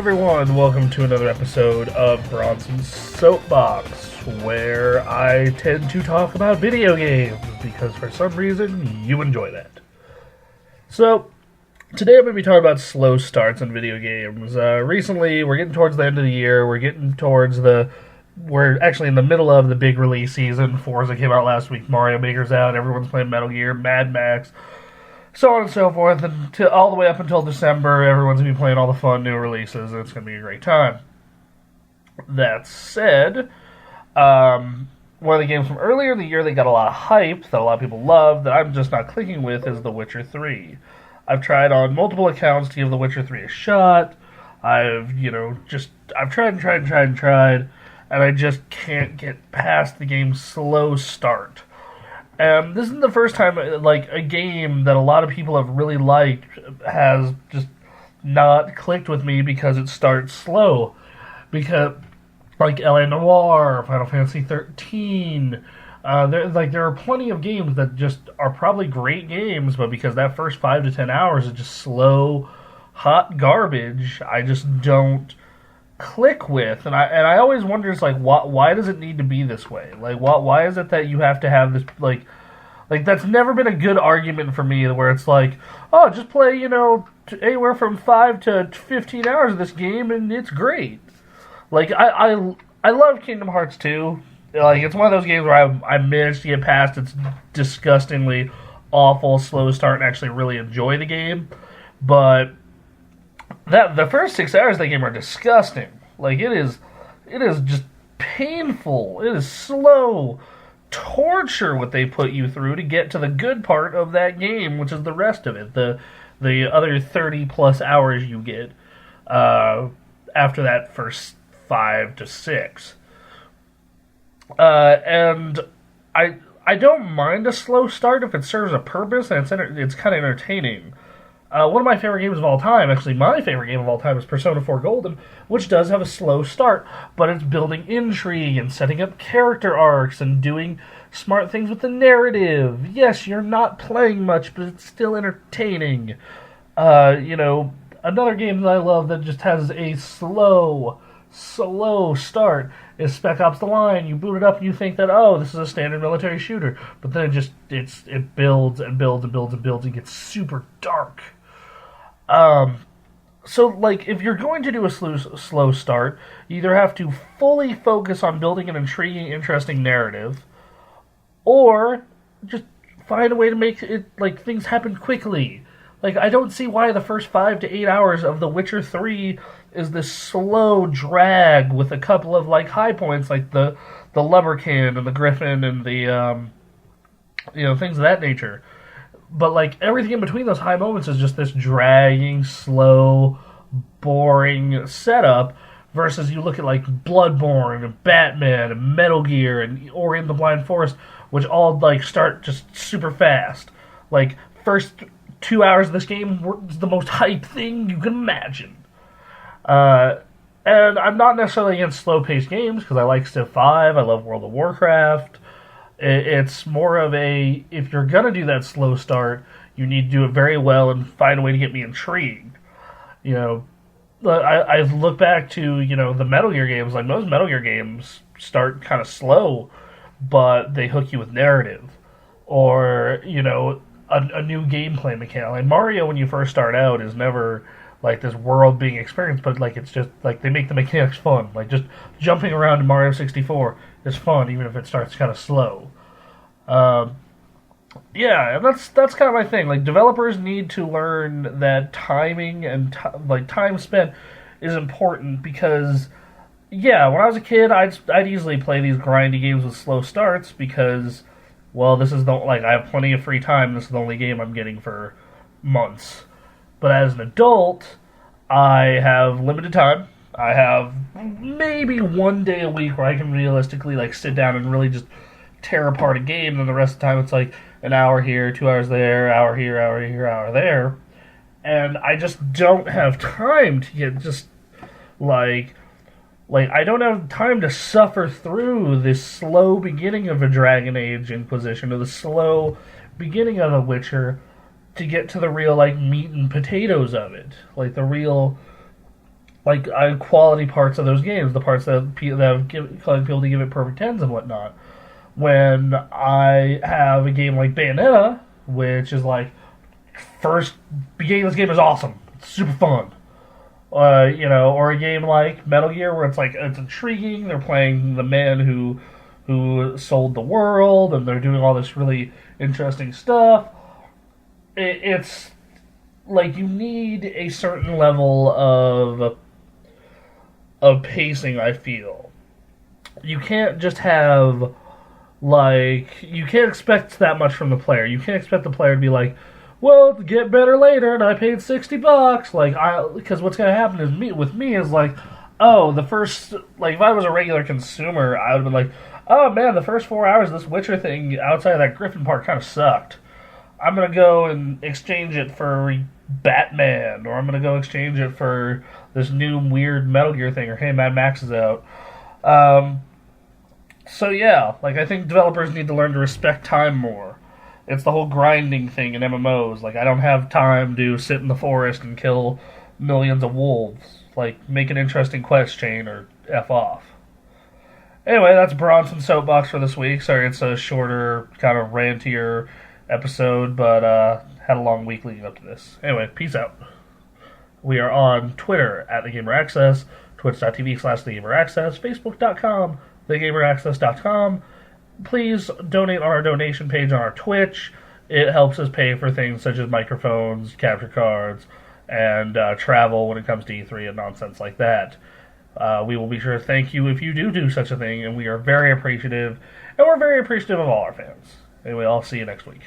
everyone, welcome to another episode of Bronsons Soapbox, where I tend to talk about video games, because for some reason, you enjoy that. So, today I'm going to be talking about slow starts in video games. Recently, we're getting towards the end of the year, we're actually in the middle of the big release season. Forza came out last week, Mario Maker's out, everyone's playing Metal Gear, Mad Max, so on and so forth, and all the way up until December, everyone's going to be playing all the fun new releases, and it's going to be a great time. That said, one of the games from earlier in the year that got a lot of hype, that a lot of people love, that I'm just not clicking with, is The Witcher 3. I've tried on multiple accounts to give The Witcher 3 a shot. I've tried, and I just can't get past the game's slow start. And this isn't the first time, a game that a lot of people have really liked has just not clicked with me because it starts slow. Because, L.A. Noire, Final Fantasy 13, there are plenty of games that just are probably great games, but because that first 5 to 10 hours is just slow, hot garbage, I just don't click with, and I always wonder, why does it need to be this way? Why is it that you have to have this, that's never been a good argument for me, where it's just play, anywhere from 5 to 15 hours of this game, and it's great. I love Kingdom Hearts 2. It's one of those games where I managed to get past its disgustingly awful slow start and actually really enjoy the game, but the first 6 hours of the game are disgusting. It is just painful. It is slow torture what they put you through to get to the good part of that game, which is the rest of it. The other 30 plus hours you get after that first 5 to 6. And I don't mind a slow start if it serves a purpose and it's kind of entertaining. One of my favorite games of all time, actually my favorite game of all time, is Persona 4 Golden, which does have a slow start, but it's building intrigue and setting up character arcs and doing smart things with the narrative. Yes, you're not playing much, but it's still entertaining. Another game that I love that just has a slow start is Spec Ops: The Line. You boot it up and you think that, this is a standard military shooter, but then it builds and builds and builds and builds and gets super dark. If you're going to do a slow start, you either have to fully focus on building an intriguing, interesting narrative, or just find a way to make it, things happen quickly. I don't see why the first 5 to 8 hours of The Witcher 3 is this slow drag with a couple of, high points, the Lubberkin and the Griffin and the, things of that nature. But, everything in between those high moments is just this dragging, slow, boring setup, versus you look at, Bloodborne and Batman and Metal Gear and Ori and the Blind Forest, which all, start just super fast. First 2 hours of this game were the most hype thing you can imagine. And I'm not necessarily against slow-paced games, because I like Civ 5, I love World of Warcraft. It's more of if you're going to do that slow start, you need to do it very well and find a way to get me intrigued. I look back to, the Metal Gear games, most Metal Gear games start kind of slow, but they hook you with narrative. Or, a new gameplay mechanic. Mario, when you first start out, is never this world being experienced, but it's just they make the mechanics fun. Just jumping around in Mario 64 is fun, even if it starts kind of slow. And that's kind of my thing. Developers need to learn that timing and time spent is important, because when I was a kid, I'd easily play these grindy games with slow starts because, this is I have plenty of free time. This is the only game I'm getting for months. But as an adult, I have limited time. I have maybe one day a week where I can realistically sit down and really just tear apart a game, and the rest of the time it's an hour here, 2 hours there, hour here, hour there. And I just don't have time to get I don't have time to suffer through this slow beginning of a Dragon Age Inquisition, or the slow beginning of The Witcher, to get to the real, meat and potatoes of it. The real like quality parts of those games, the parts that have caused people to give it perfect tens and whatnot. When I have a game like Bayonetta, which is like first beginning of this game is awesome, it's super fun. Or a game like Metal Gear where it's like it's intriguing. They're playing the man who sold the world, and they're doing all this really interesting stuff. It's like you need a certain level of pacing. I feel you can't just have you can't expect that much from the player. You can't expect the player to be like, well, get better later, and I paid $60. Because what's gonna happen is like, oh, the first, like, if I was a regular consumer, I would have been like, oh man, the first 4 hours of this Witcher thing outside of that Griffin part kind of sucked. I'm gonna go and exchange it for Batman, or I'm gonna go exchange it for this new weird Metal Gear thing, or hey, Mad Max is out. So yeah, like I think developers need to learn to respect time more. It's the whole grinding thing in MMOs. Like, I don't have time to sit in the forest and kill millions of wolves. Like, make an interesting quest chain or F off. Anyway, that's Bronsons Soapbox for this week. Sorry it's a shorter, kind of rantier episode, but had a long week leading up to this. Anyway, peace out. We are on Twitter at TheGamerAccess, twitch.tv/TheGamerAccess, Facebook.com, TheGamerAccess.com. Please donate on our donation page on our Twitch. It helps us pay for things such as microphones, capture cards, and travel when it comes to E3 and nonsense like that. We will be sure to thank you if you do such a thing, and we are very appreciative, and we're very appreciative of all our fans. Anyway, I'll see you next week.